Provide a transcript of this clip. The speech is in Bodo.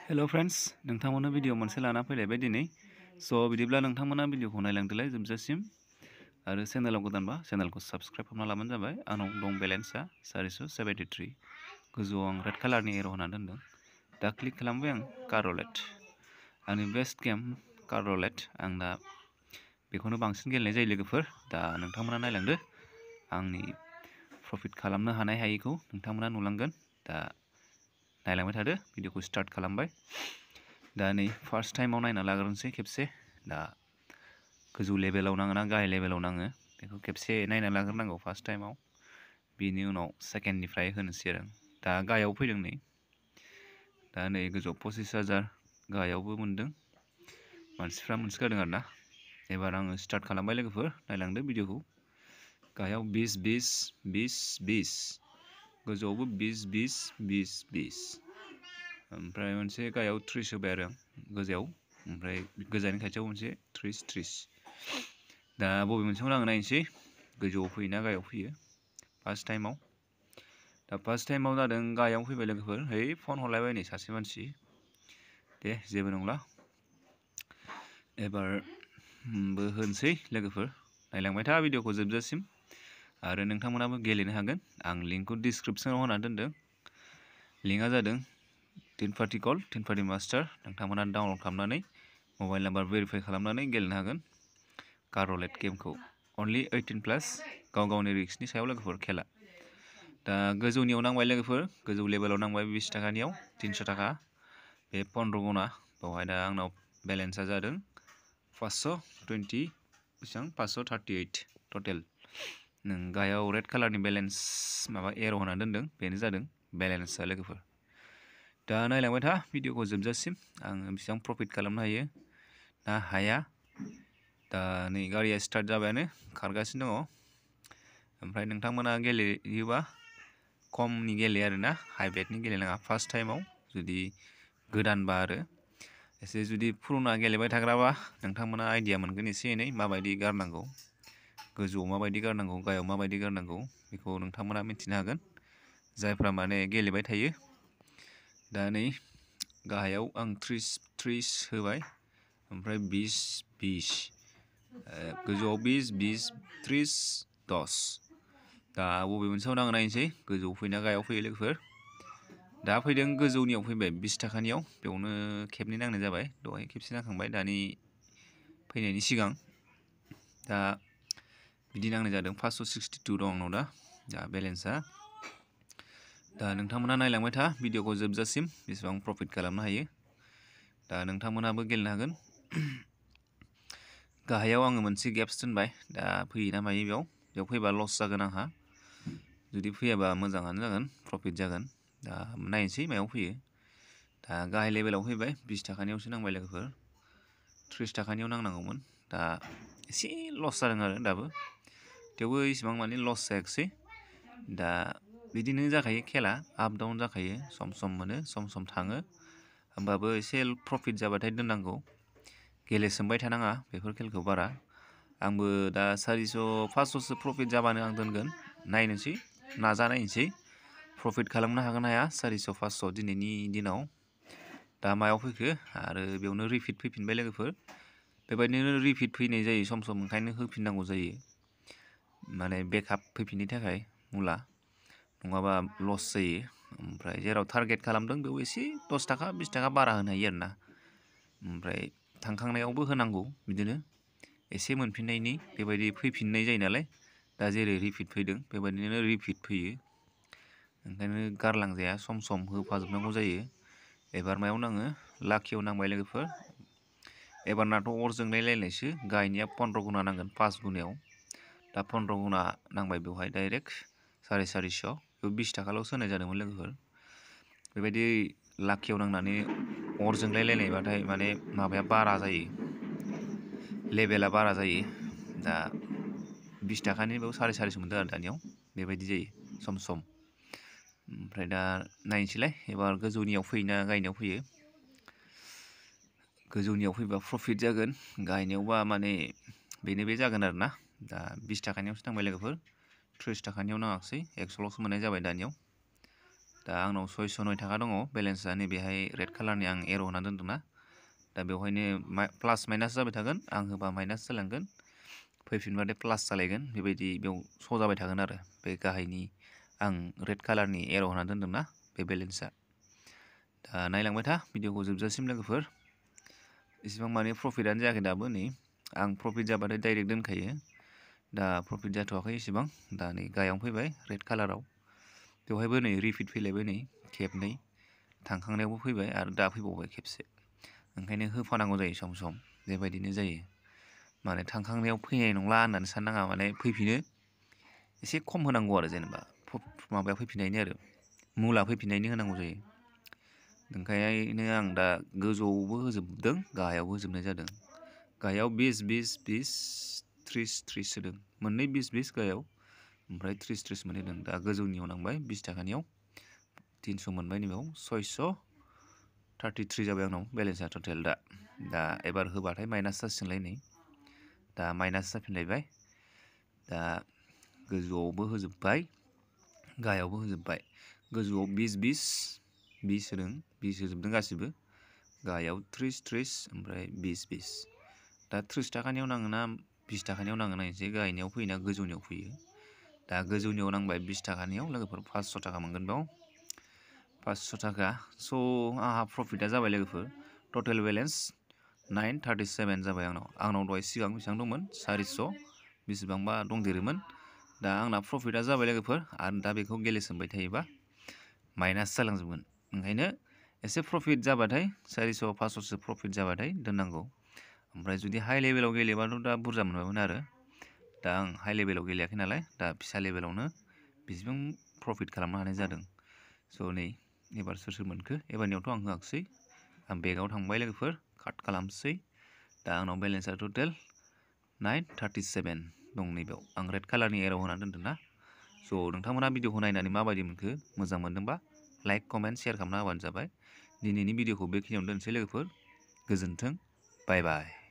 हेल' फ्रेन्ड्स नोंथांमोननो भिडिअ मोनसे लाना फैलायबाय दिनै बिदिब्ला नोंथांमोना भिडिअखौ नायलांदोलाय जोबजासिम आरो चेनेलाव गोदानबा चेनेलखौ साबस्क्राइब खालामना लाबानो जाबाय। आंनाव दं बेलेन्सआ 473 गोजौआव आं रेड कालारनि एरो होना दोनदों। दा क्लिक खालामबाय आं कारलेट, आंनि बेस्ट गेम कारलेट। आं दा बेखौनो बांसिन गेलेनाय जायो लोगोफोर। दा नोंथांमोना नायलांदो, आंनि प्रफिट खालामनो हानाय हायिखौ नोंथांमोना नुलांगोन। दा नायलांबाय थादो, भिडिअखौ स्टार्ट खालामबाय। दा नै फार्स्ट टाइमाव नायना लाग्रोनोसै खेबसे। दा गोजौ लेभेलाव नाङो ना गाहाय लेभेलाव नाङो बेखौ खेबसे नायना लाग्रोनांगौ फार्स्ट टाइमाव। बिनि उनाव सेकेन्डनिफ्राय होनोसै आरो। दा गाहायाव फैदों नै, दा नै गोजौआव 25,000 गाहायावबो मोनदों, मानसिफ्रा मोनसोगारदों आरो ना। एबार आङो स्टार्ट खालामबाय लोगोफोर, नायलांदो भिडिअखौ। गाहायाव 20 गोजौआवबो 20 ओमफ्राय मोनसे गाहायाव 30 होबाय आरो गोजौआव, ओमफ्राय गोजाननि खाथियाव मोनसे 30। दा बबे मोनसेखौ आङो नायनोसै, गोजौआव फैयोना गाहायाव फैयो फार्स्ट टाइमाव। दा फार्स्ट टाइमाव जादों गाहायाव फैबाय लोगोफोर। है फन हरलायबाय नै सासे मानसि। दे जेबो नंला, एबारबो होनोसै लोगोफोर। नायलांबाय था भिडिअखौ जोबजासिम आरो नोंथांमोनाबो गेलेनो हागोन। आं लिंकखौ डिसक्रिपसनाव होना दोनदों। लिंकआ जादों टिन पार्टि मास्टार। नोंथांमोना डाउनलड खालामनानै मबाइल नाम्बार भेरिफाइ खालामनानै गेलेनो हागोन कारलेट गेमखौ। अनलि 18+, गाव गावनि रिक्सनि सायाव लोगोफोर खेला। दा गोजौनियाव नांबाय लोगोफोर, गोजौ लेभेलाव नांबाय 20 थाखानियाव 300 थाखा, बे 15 गुना। बेवहाय दा आंनाव बेलेन्सआ जादों 520, बेसेबां 538 टटेल। नों गाहायाव रेड कालारनि बेलेन्स माबा एरो होना दोनदों, बेनो जादों बेलेन्सआ लोगोफोर। दा नायलांबाय था भिडिअखौ जोबजासिम, आङो बेसेबां प्रफिट खालामनो हायो ना हाया। दा नै गारिया स्टार्ट जाबायानो, खारगासिनो दङ। ओमफ्राय नोंथांमोना गेलेयोबा खमनि गेले आरोना, हाइ बेटनि गेलेनाङा फार्स्ट टाइमाव। जुदि गोदानबा आरो एसे जुदि पुरुना गेलेबाय थाग्राबा नोंथांमोना आइडिया मोनगोन एसे एनै माबायदि गारनांगौ, गोजौआव माबायदि गारनांगौ, गाहायाव माबायदि गारनांगौ, बेखौ नोंथांमोना मिथिनो हागोन जायफ्रा माने गेलेबाय थायो। दा नै गाहायाव आं 30 होबाय, ओमफ्राय 20 गोजौआव 20 30 10। दा बबे मोनसेयाव नाङो नायनोसै, गोजौआव फैना गाहायाव फैयो लोगोफोर। दा फैदों गोजौनियाव फैबाय 20 थाखानियाव, बेयावनो खेबनै नांनाय जाबाय। दहाय खेबसे नांखांबाय दानि फैनायनि सिगां। दा बिदि नांनाय जादों 562 दं आंनाव दा बेलेन्सआ। दा नोंथांमोना नायलांबाय था भिडिअखौ जोबजासिम, बेसेबां प्रफिट खालामनो हायो। दा नोंथांमोनाबो गेलेनो हागोन। गाहायाव आङो मोनसे गेप्स दोनबाय, दा फैयोना मायो बेयाव फैबा लस जागोन आंहा। जुदि फैयाबा मोजाङानो जागोन, प्रफिट जागोन। दा नायनोसै मायाव फैयो। दा गाहाय लेभेलाव फैबाय, 20 थाखानियावसो नांबाय लोगोफोर, 30 थाखानियाव नांनांगौमोन। दा एसे लस जादों आरो दाबो, थेवबो इसिबां माने लस जायाखिसै। दा बिदिनो जाखायो खेला, आप डाउन जाखायो, सम सम मोनो सम सम थाङो। होमबाबो एसे प्रफिट जाबाथाय दोननांगौ, गेलेसोमबाय थानाङा बेफोर खेलखौ बारा। आंबो दा 400 500सो प्रफिट जाबानो आं दोनगोन। नायनोसै, नाजानायनोसै प्रफिट खालामनो हागोन ना हाया 400 500 दिनैनि दिनाव। दा मायाव फैखो आरो बेयावनो रिपिट फैफिनबाय लोगोफोर। बेबायदिनो रिपिट फैनाय जायो सम सम, ओंखायनो होफिननांगौ जायो, माने बेकआप फैफिननो थाखाय मुला, नङाबा लस जायो। ओमफ्राय जेराव टारगेट खालामदों बेयाव एसे 10 थाखा 20 थाखा बारा होनो हायो आरोना। ओमफ्राय थांखांनायावबो होनांगौ बिदिनो एसे मोनफिननायनि, बेबायदि फैफिननाय जायो नालाय। दा जेरै रिपिट फैदों बेबायदिनो रिपिट फैयो, ओंखायनो गारलांजाया, सम सम होफाजोबनांगौ जायो। एबार मायाव नाङो, लाखियाव नांबाय लोगोफोर। एबारनाथ' अर जोंलायलायनायसो, गाहायनिया 15 गुना नांगोन 5 गुनायाव। दा 15 गुना नांबाय बेवहाय डाइरेक्ट 450। बेयाव 20 थाखाल'सो होनाय जादोंमोन लोगोफोर। बेबायदि लाखियाव नांनानै अर जोंलायलायनायबाथाय माने माबाया बारा जायो, लेभेला बारा जायो। दा 20 थाखानि बेयाव 450 मोनदों आरो दानियाव, बेबायदि जायो सम सम। ओमफ्राय दा नायनोसैलाय एबार गोजौनियाव फैयोना गाहायनियाव फैयो। गोजौनियाव फैबा प्रफिट जागोन, गाहायनियावबा माने बेनो बे जागोन आरोना। दा 20 थाखानियावसो नांबाय लोगोफोर, 30 थाखानियाव नाङाखिसै, 100ल'सो मोननाय जाबाय दानियाव। दा आंनाव 609 थाखा दङ बेलेन्सआ नैबेहाय रेड कालारनि आं एर' होना दोन्दोंना दा बेवहायनो प्लास माइनास जाबाय थागोन आं होबा माइनास जालांगोन फैफिनबाथाय प्लास जालायगोन बेबायदि बेयाव श' जाबाय थागोन आरो बे गाहायनि आं रेड कालारनि एर' होना दोन्दोंना बे बेलेन्सआ दा नायलांबाय था भिडिअखौ जोबजासिम लोगोफोर इसिबां माने प्रफिटआनो जायाखै दाबो नै आं प्रफिट जाबाथाय डाइरेक्ट दोनखायो दा प्रफिट जाथ'वाखै इसेबां दा नै गाहायाव फैबाय रेड कालाराव बेवहायबो नै रिपिट फैलायबाय नै खेबनै थांखांनायावबो फैबाय आरो दा फैबावबाय खेबसे ओंखायनो होफानांगौ जायो सम सम बेबायदिनो जायो माने थांखांनायाव फैनाय नंला होननानै साननाङा माने फैफिनो एसे खम होनांगौ आरो जेनेबा माबाया फैफिननायनि आरो मुला फैफिननायनि होनांगौ जायो ओंखायनो आं दा गोजौआवबो होजोबदों गाहायावबो होजोबनाय जादों गाहायाव 20 20 20 30 30 होदों मोननै 20 20 गाहायाव ओमफ्राय 30 30 मोनहैदों दा गोजौनियाव नांबाय 20 थाखानियाव 300 मोनबाय नैबेयाव 633 जाबाय आंनाव बेलेन्सआ टटेल दा एबार होबाथाय माइनास जासिगोनलाय नै दा माइनास जाफिनलायबाय दा गोजौआवबो होजोब्बाय गाहायावबो होजोब्बाय गोजौआव 20 20 20 होदों 20 होजोबदों गासिबो गाहायाव 30 30 ओमफ्राय 20 20 दा 30 थाखानियाव नाङो ना 20 थाखानियाव नाङो नायनोसै गाहायनियाव फैयोना गोजौनियाव फैयो दा गोजौनियाव नांबाय 20 थाखानियाव लोगोफोर 500 थाखा मोनगोन बेयाव 500 थाखा स' आंहा प्रफिटआ जाबाय लोगोफोर टटेल बेलेन्स 937 जाबाय आंनाव दहाय सिगां बेसेबां दंमोन 400 बेसेबांबा दंदेरोमोन दा आंना प्रफिटआ जाबाय लोगोफोर आरो दा बेखौ गेलेसोमबाय थायोबा माइनास जालांजोबगोन ओंखायनो एसे प्रफिट जाबाथाय 400 500सो प्रफिट जाबाथाय दोननांगौ ओमफ्राय जुदि हाइ लेभेलाव गेलेबाथ' दा बुरजा मोनबायमोन आरो दा आं हाइ लेभेलाव गेलेयाखै नालाय दा फिसा लेभेलावनो बेसेबां प्रफिट खालामनो हानाय जादों स' नै एबार सोर सोर मोनखो एबारनियावथ' आं होआखिसै आं बेगाव थांबाय लोगोफोर काट खालामसै दा आंनाव बेलेन्सआ टटेल 937 दं नैबेयाव आं रेड कालारनि एर'व होनानै दोनदों ना स' नोंथांमोना भिडिअखौ नायनानै माबायदि मोनखो मोजां मोनदोंबा लाइक कमेन्ट शेयार खालामना होबानो जाबाय दिनैनि भिडिअखौ बेखिनियावनो दोनसै लोगोफोर गोजोन्थों बाय बाय